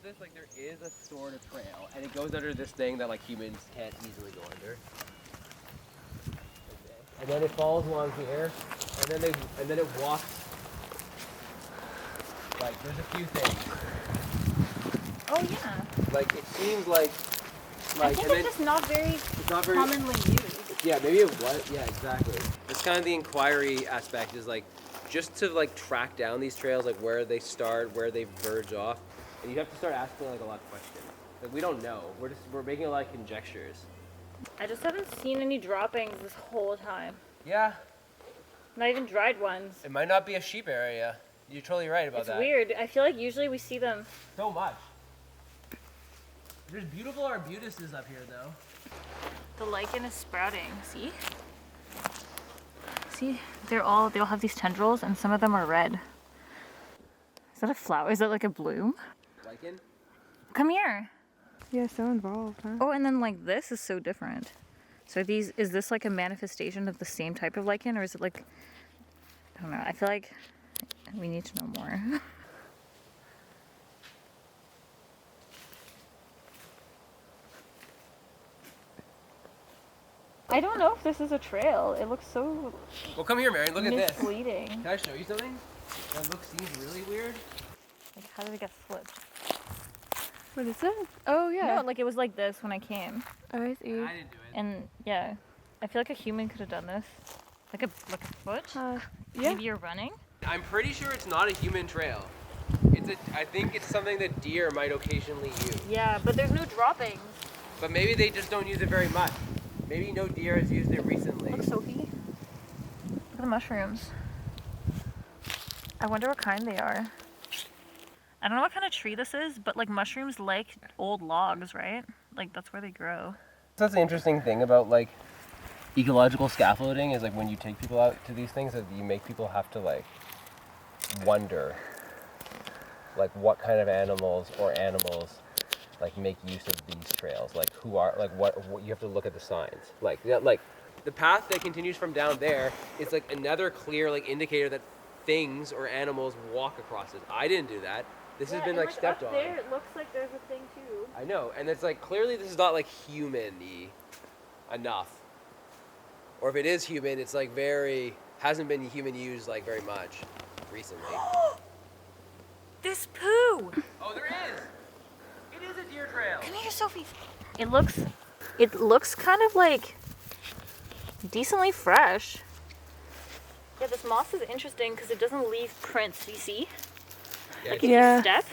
about this, like there is a sort of trail, and it goes under this thing that like humans can't easily go under. And then it falls along here, and then it walks. Like there's a few things. Oh yeah. Like it seems like I think it's just not very commonly used. Yeah, maybe it was. Yeah, exactly. It's kind of the inquiry aspect is like just to like track down these trails, like where they start, where they verge off, and you have to start asking like a lot of questions. Like we don't know. We're making a lot of conjectures. I just haven't seen any droppings this whole time. Yeah. Not even dried ones. It might not be a sheep area. You're totally right about that. It's weird. I feel like usually we see them. So much. There's beautiful arbutuses up here though. The lichen is sprouting. See? See? They all have these tendrils and some of them are red. Is that a flower? Is that like a bloom? Lichen? Come here. Yeah, so involved, huh? Oh, and then like this is so different. So is this like a manifestation of the same type of lichen, or is it like, I don't know. I feel like we need to know more. I don't know if this is a trail. It looks so Well, come here, Marion. Look at this. misleading. Can I show you something? That seems really weird. Like, how did it get flipped? What is it? Oh, yeah. No, like it was like this when I came. Oh, I see. I didn't do it. And yeah, I feel like a human could have done this. Like a foot? Yeah. Maybe you're running? I'm pretty sure it's not a human trail. I think it's something that deer might occasionally use. Yeah, but there's no droppings. But maybe they just don't use it very much. Maybe no deer has used it recently. Look, Sophie. Look at the mushrooms. I wonder what kind they are. I don't know what kind of tree this is, but like mushrooms like old logs, right? Like that's where they grow. That's the interesting thing about like ecological scaffolding is like when you take people out to these things that you make people have to like wonder like what kind of animals like make use of these trails, like who are like what you have to look at the signs, like the path that continues from down there is like another clear like indicator that things or animals walk across it. I didn't do that. This has been like stepped on. There, it looks like there's a thing too. I know, and it's like clearly this is not like human-y enough, or if it is human, it's like hasn't been human used like very much recently. This poo! Oh, there is. It is a deer trail. Come here, Sophie. It looks kind of like decently fresh. Yeah, this moss is interesting because it doesn't leave prints. You see? Yeah, Like if you step,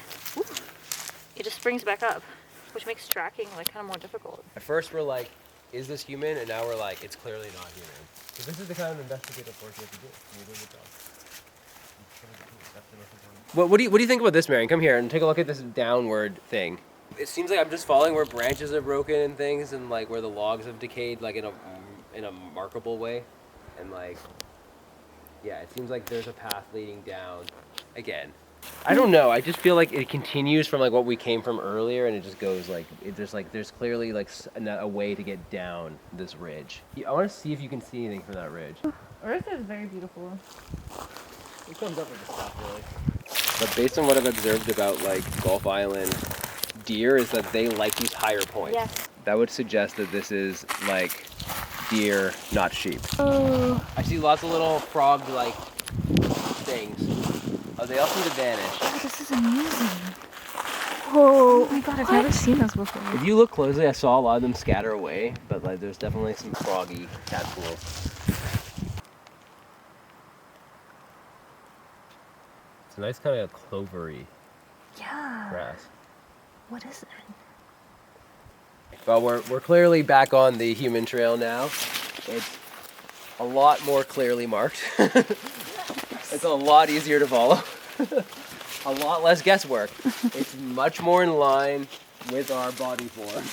it just springs back up, which makes tracking like kind of more difficult. At first we're like, is this human? And now we're like, it's clearly not human. So this is the kind of investigative work you have to do. You're doing your job. What do you think about this, Marion? Come here and take a look at this downward thing. It seems like I'm just following where branches are broken and things, and like where the logs have decayed, like in a remarkable way, and like, yeah, it seems like there's a path leading down. Again, I don't know. I just feel like it continues from like what we came from earlier, and it just goes like there's clearly like a way to get down this ridge. I want to see if you can see anything from that ridge. Earth is very beautiful. It comes up with the stuff, really. But based on what I've observed about like Gulf Island deer is that they like these higher points. Yes. That would suggest that this is like deer, not sheep. Oh. I see lots of little frog-like things. Oh, they all seem to vanish. Oh, this is amazing. Oh my god, I've never seen this before. If you look closely, I saw a lot of them scatter away, but like there's definitely some froggy tadpoles. It's a nice kind of clovery grass. What is it? Well, we're clearly back on the human trail now. It's a lot more clearly marked. It's a lot easier to follow. A lot less guesswork. It's much more in line with our body form.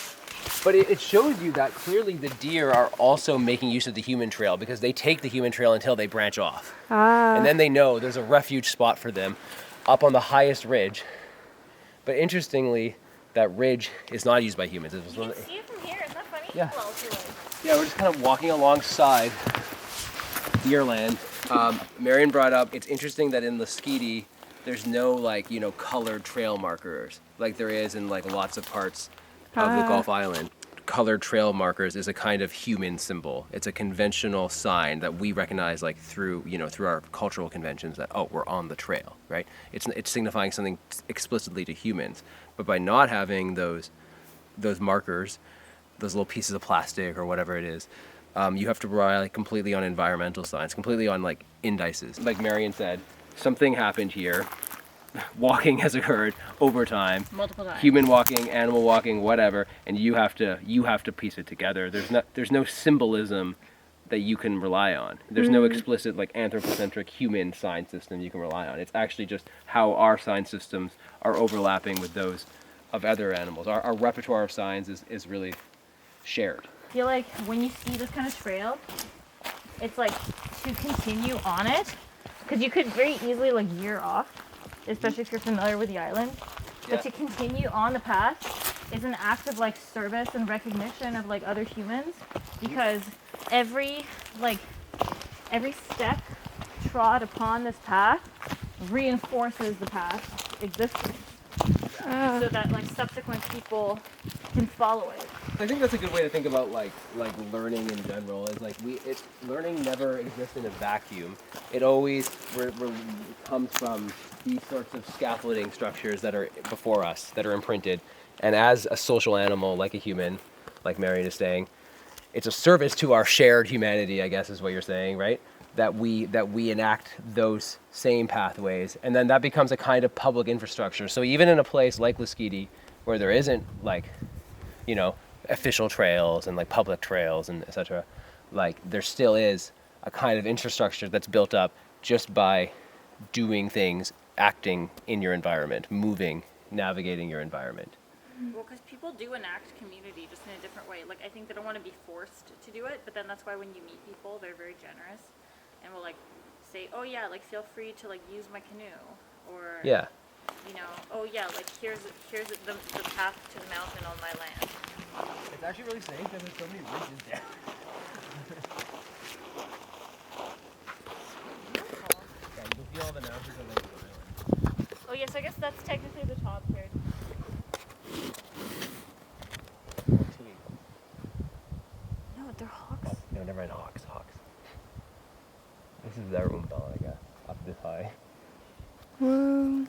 But it shows you that clearly the deer are also making use of the human trail because they take the human trail until they branch off. And then they know there's a refuge spot for them up on the highest ridge. But interestingly, that ridge is not used by humans. You can see it from here, isn't that funny? Yeah. Well, if you like. Yeah, we're just kind of walking alongside deer land. Marion brought up, it's interesting that in Lasqueti, there's no like, you know, colored trail markers like there is in like lots of parts of the Gulf Island. Colored trail markers is a kind of human symbol. It's a conventional sign that we recognize like through, you know, through our cultural conventions that, oh, we're on the trail, right? It's signifying something explicitly to humans. But by not having those markers, those little pieces of plastic or whatever it is, you have to rely like completely on environmental science, completely on like indices. Like Marion said, something happened here. Walking has occurred over time. Multiple times. Human walking, animal walking, whatever, and you have to piece it together. There's no symbolism that you can rely on. There's no explicit like anthropocentric human sign system you can rely on. It's actually just how our sign systems are overlapping with those of other animals. Our repertoire of signs is really shared. I feel like when you see this kind of trail, it's like to continue on it, because you could very easily like veer off, especially if you're familiar with the island. Yeah. But to continue on the path is an act of like service and recognition of like other humans, because every step trod upon this path reinforces the path's existence, so that like subsequent people can follow it. I think that's a good way to think about like learning in general. Is like learning never exists in a vacuum. It always comes from these sorts of scaffolding structures that are before us, that are imprinted. And as a social animal, like a human, like Marion is saying, it's a service to our shared humanity, I guess is what you're saying, right? That we enact those same pathways, and then that becomes a kind of public infrastructure. So even in a place like Lasqueti, where there isn't like, you know, official trails and like public trails and etc., like there still is a kind of infrastructure that's built up just by doing things, acting in your environment, moving, navigating your environment. Well, because people do enact community just in a different way. Like, I think they don't want to be forced to do it, but then that's why when you meet people, they're very generous and will like say, oh yeah, like feel free to like use my canoe, or Yeah. you know, oh yeah, like here's the path to the mountain on my land. It's actually really safe because there's so many ridges there. Yeah, you can feel all the mountains on the island. Oh yes, I guess that's technically the top here. No, they're hawks. Oh, no, never mind. Hawks. This is their umwelt, I guess, up this high. Whoa.